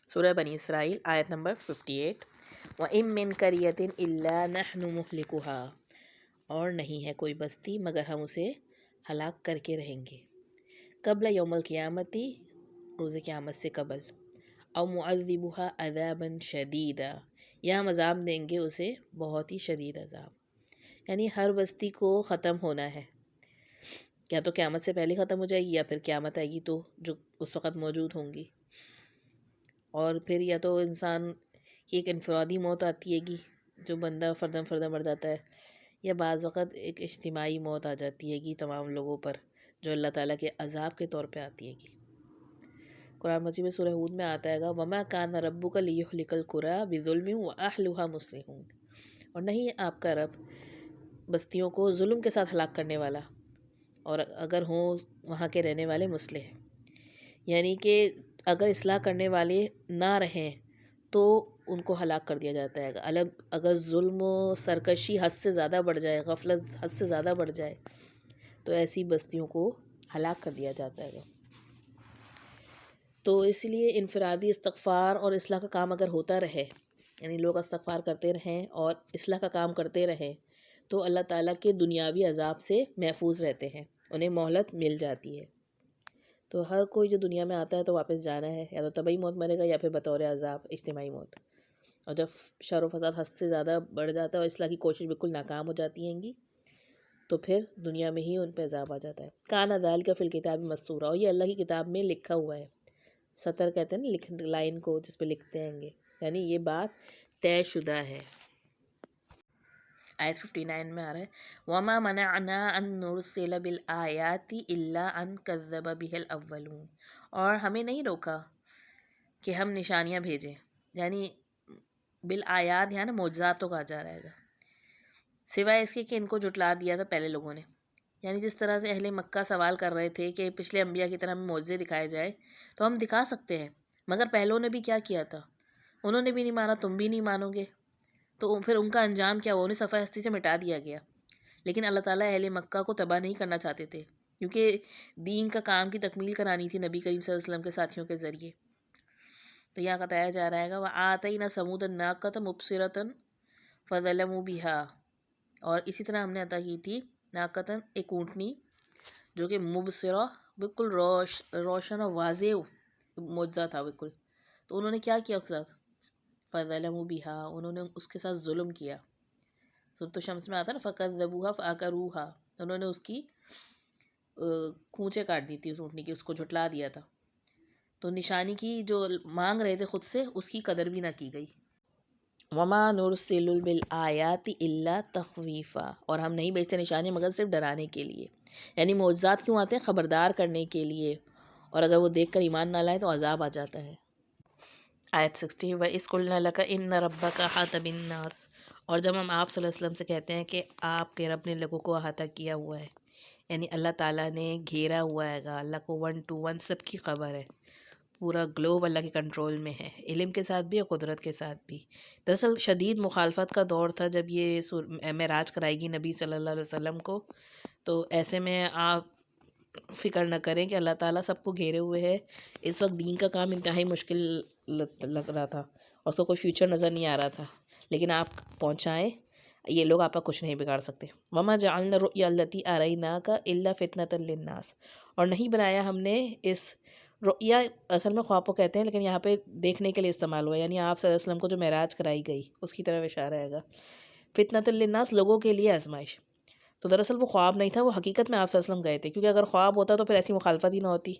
سورہ بنی اسرائیل آیت نمبر 58۔ وَإِن مِّن قَرْيَةٍ إِلَّا نَحْنُ مُهْلِكُهَا، اور نہیں ہے کوئی بستی مگر ہم اسے ہلاک کر کے رہیں گے، قبل یوم القیامتی، روز قیامت سے قبل، او معذبها عذابا شدیدا، یا ہم عذاب دیں گے اسے بہت ہی شدید عذاب۔ یعنی ہر بستی کو ختم ہونا ہے، یا تو قیامت سے پہلے ختم ہو جائے گی، یا پھر قیامت آئے گی تو جو اس وقت موجود ہوں گی، اور پھر یا تو انسان کی ایک انفرادی موت آتی ہے گی، جو بندہ فرداً فرداً مر جاتا ہے، یا بعض وقت ایک اجتماعی موت آ جاتی ہے گی تمام لوگوں پر، جو اللہ تعالیٰ کے عذاب کے طور پہ آتی ہے گی۔ قرآن مجید میں سورہ ہود میں آتا ہے گا وَمَا كَانَ رَبُّكَ لِيُهْلِكَ الْقُرَىٰ بِظُلْمٍ وَأَهْلُهَا مُصْلِحُونَ، اور نہیں آپ کا رب بستیوں کو ظلم کے ساتھ ہلاک کرنے والا، اور اگر ہوں وہاں کے رہنے والے مصلح، یعنی کہ اگر اصلاح کرنے والے نہ رہیں تو ان کو ہلاک کر دیا جاتا ہے۔ اگر ظلم و سرکشی حد سے زیادہ بڑھ جائے، غفلت حد سے زیادہ بڑھ جائے، تو ایسی بستیوں کو ہلاک کر دیا جاتا ہے۔ تو اس لیے انفرادی استغفار اور اصلاح کا کام اگر ہوتا رہے، یعنی لوگ استغفار کرتے رہیں اور اصلاح کا کام کرتے رہیں، تو اللہ تعالیٰ کے دنیاوی عذاب سے محفوظ رہتے ہیں، انہیں مہلت مل جاتی ہے۔ تو ہر کوئی جو دنیا میں آتا ہے تو واپس جانا ہے، یا تو طبعی موت مرے گا، یا پھر بطور عذاب اجتماعی موت۔ اور جب شر و فساد حد سے زیادہ بڑھ جاتا ہے اور اصلاح کی کوشش بالکل ناکام ہو جاتی ہیں گی، تو پھر دنیا میں ہی ان پہ عذاب آ جاتا ہے۔ کان ذالک فی الکتاب مسطورا، اور یہ اللہ کی کتاب میں لکھا ہوا ہے۔ سطر کہتے ہیں نا لائن کو جس پہ لکھتے ہیں گے، یعنی یہ بات طے شدہ ہے۔ آیت 59 میں آ رہا ہے وَمَا مَنَعْنَا أَن نُرْسِلَ بِالْآيَاتِ إِلَّا أَن كَذَّبَ بِهِ الْأَوَّلُونَ، اور ہمیں نہیں روکا کہ ہم نشانیاں بھیجیں، یعنی بالآیات یہاں نا معجزات تو کہا جا رہا ہے، سوائے اس کے کہ ان کو جھٹلا دیا تھا پہلے لوگوں نے۔ یعنی جس طرح سے اہل مکہ سوال کر رہے تھے کہ پچھلے انبیاء کی طرح ہمیں معجزے دکھائے جائے، تو ہم دکھا سکتے ہیں، مگر پہلوں نے بھی کیا کیا تھا، انہوں نے بھی نہیں مانا، تم بھی نہیں مانو گے، تو پھر ان کا انجام کیا ہوا، انہیں صفحہ ہستی سے مٹا دیا گیا۔ لیکن اللہ تعالیٰ اہل مکہ کو تباہ نہیں کرنا چاہتے تھے، کیونکہ دین کا کام کی تکمیل کرانی تھی نبی کریم صلی اللہ علیہ وسلم کے ساتھیوں کے ذریعے۔ تو یہاں بتایا جا رہا ہے گا وَآتَيْنَا ثَمُودَ النَّاقَةَ مُبْصِرَةً فَظَلَمُوا بِهَا، اور اسی طرح ہم نے عطا کی تھی ناقتن ایک اونٹنی جو کہ مبصرہ، بالکل روشن اور واضح معجزہ تھا بالکل، تو انہوں نے کیا کیا اس کے ساتھ، فَظَلَمُوا بِهَا، انہوں نے اس کے ساتھ ظلم کیا۔ سورۃ الشمس میں آتا ہے نا فَكَذَّبُوهَا فَعَقَرُوهَا، انہوں نے اس کی کونچیں کاٹ دی تھی اس اونٹنی کی، اس کو جھٹلا دیا تھا، تو نشانی کی جو مانگ رہے تھے خود سے، اس کی قدر بھی نہ کی گئی۔ وَمَا نُرْسِلُ بِالْآيَاتِ إِلَّا تَخْوِيفًا، اور ہم نہیں بھیجتے نشانی مگر صرف ڈرانے کے لیے، یعنی معجزات کیوں آتے ہیں، خبردار کرنے کے لیے، اور اگر وہ دیکھ کر ایمان نہ لائے تو عذاب آ جاتا ہے۔ آیت 60 وَإِذْ قُلْنَا لَكَ إِنَّ رَبَّكَ أَحَاطَ بِالنَّاسِ، اور جب ہم آپ صلی اللہ علیہ وسلم سے کہتے ہیں کہ آپ کے رب نے لوگوں کو احاطہ کیا ہوا ہے، یعنی اللہ تعالیٰ نے گھیرا ہوا ہے گا، اللہ کو 1 to 1 سب کی خبر ہے، پورا گلوب اللہ کے کنٹرول میں ہے، علم کے ساتھ بھی اور قدرت کے ساتھ بھی۔ دراصل شدید مخالفت کا دور تھا جب یہ معراج کرائے گی نبی صلی اللہ علیہ وسلم کو، تو ایسے میں آپ فکر نہ کریں کہ اللہ تعالیٰ سب کو گھیرے ہوئے ہے۔ اس وقت دین کا کام انتہائی مشکل لگ رہا تھا، اور اس کو کوئی فیوچر نظر نہیں آ رہا تھا، لیکن آپ پہنچائیں، یہ لوگ آپ کا کچھ نہیں بگاڑ سکتے۔ وَمَا جَعَلْنَا الرُّؤْيَا الَّتِي أَرَيْنَاكَ إِلَّا فِتْنَةً لِلنَّاسِ، اور نہیں بنایا ہم نے اس رؤیا، اصل میں خواب کو کہتے ہیں لیکن یہاں پہ دیکھنے کے لیے استعمال ہوا، یعنی آپ صلی اللہ علیہ وسلم کو جو معراج کرائی گئی اس کی طرف اشارہ ہے گا، فتنۃ للناس، لوگوں کے لیے آزمائش۔ تو دراصل وہ خواب نہیں تھا، وہ حقیقت میں آپ صلی اللہ علیہ وسلم گئے تھے، کیونکہ اگر خواب ہوتا تو پھر ایسی مخالفت ہی نہ ہوتی۔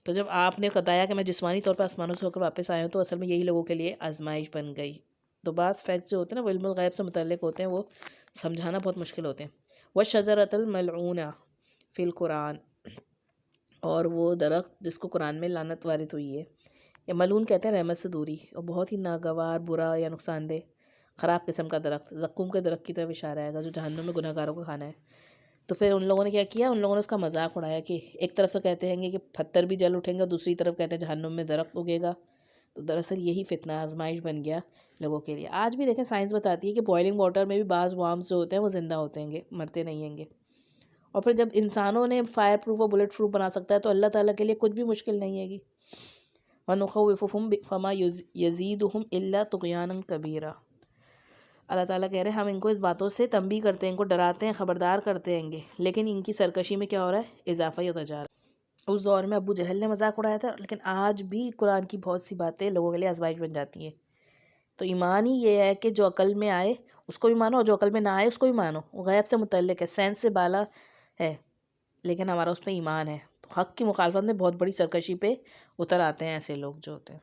تو جب آپ نے بتایا کہ میں جسمانی طور پر آسمانوں سے ہو کر واپس آیا ہوں، تو اصل میں یہی لوگوں کے لیے آزمائش بن گئی۔ تو بعض فیکٹس جو ہوتے ہیں نا وہ علم الغیب سے متعلق ہوتے ہیں، وہ سمجھانا بہت مشکل ہوتے ہیں۔ وَالشَّجَرَةَ الْمَلْعُونَةَ فِي الْقُرْآنِ، اور وہ درخت جس کو قرآن میں لعنت وارد ہوئی ہے، یا ملعون کہتے ہیں رحمت سے دوری، اور بہت ہی ناگوار، برا یا نقصان دہ خراب قسم کا درخت، زقوم کے درخت کی طرف اشارہ ہے گا جو جہنم میں گناہ گاروں کو کھانا ہے۔ تو پھر ان لوگوں نے کیا کیا، ان لوگوں نے اس کا مذاق اڑایا کہ ایک طرف تو کہتے ہیں کہ پتھر بھی جل اٹھیں گے، اور دوسری طرف کہتے ہیں جہنم میں درخت اگے گا۔ تو دراصل یہی فتنہ آزمائش بن گیا لوگوں کے لیے۔ آج بھی دیکھیں سائنس بتاتی ہے کہ بوائلنگ واٹر میں بھی بعض وارمز جو ہوتے ہیں وہ زندہ ہوتے ہیں گے، مرتے نہیں ہیں گے۔ اور پھر جب انسانوں نے فائر پروف اور بلٹ پروف بنا سکتا ہے تو اللہ تعالیٰ کے لیے کچھ بھی مشکل نہیں ہے گی۔ وَنُخَوِّفُهُمْ فَمَا يَزِيدُهُمْ إِلَّا طُغْيَانًا كَبِيرًا۔ اللہ تعالیٰ کہہ رہے ہیں ہم ان کو اس باتوں سے تنبیہ کرتے ہیں، ان کو ڈراتے ہیں، خبردار کرتے ہیں گے، لیکن ان کی سرکشی میں کیا ہو رہا ہے؟ اضافہ ہی ہوتا جا رہا ہے۔ اس دور میں ابو جہل نے مذاق اڑایا تھا، لیکن آج بھی قرآن کی بہت سی باتیں لوگوں کے لیے آزمائش بن جاتی ہیں۔ تو ایمان ہی یہ ہے کہ جو عقل میں آئے اس کو بھی مانو، اور جو عقل میں نہ آئے اس کو بھی مانو۔ غیب سے متعلق ہے، سائنس سے بالا ہے، لیکن ہمارا اس پہ ایمان ہے۔ تو حق کی مخالفت میں بہت بڑی سرکشی پہ اتر آتے ہیں ایسے لوگ جو ہوتے ہیں۔